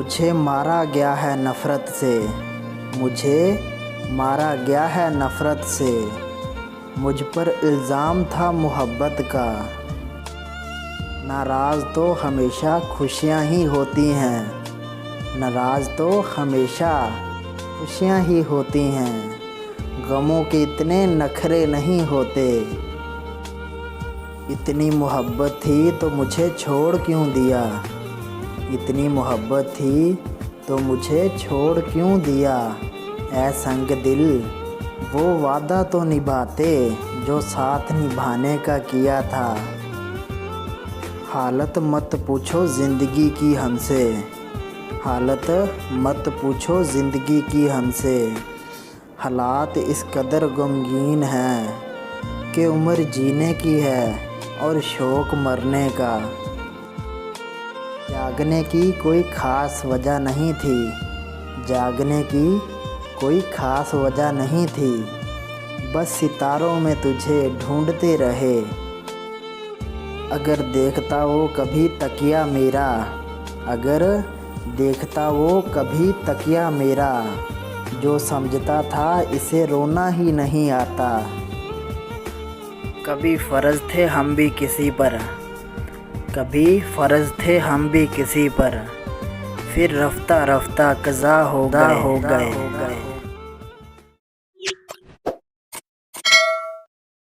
मुझे मारा गया है नफ़रत से, मुझे मारा गया है नफ़रत से। मुझ पर इल्ज़ाम था मोहब्बत का। नाराज़ तो हमेशा खुशियाँ ही होती हैं, नाराज़ तो हमेशा खुशियाँ ही होती हैं। गमों के इतने नखरे नहीं होते। इतनी मोहब्बत थी तो मुझे छोड़ क्यों दिया, इतनी मोहब्बत थी तो मुझे छोड़ क्यों दिया। ऐ संग दिल वो वादा तो निभाते जो साथ निभाने का किया था। हालत मत पूछो ज़िंदगी की हमसे, हालत मत पूछो ज़िंदगी की हमसे। हालात इस कदर गमगीन हैं कि उम्र जीने की है और शौक़ मरने का। जागने की कोई ख़ास वजह नहीं थी, जागने की कोई ख़ास वजह नहीं थी। बस सितारों में तुझे ढूंढते रहे। अगर देखता वो कभी तकिया मेरा, अगर देखता वो कभी तकिया मेरा, जो समझता था इसे रोना ही नहीं आता। कभी फ़र्ज़ थे हम भी किसी पर, कभी फ़र्ज़ थे हम भी किसी पर, फिर रफ्ता रफ्ता क़ज़ा हो गए।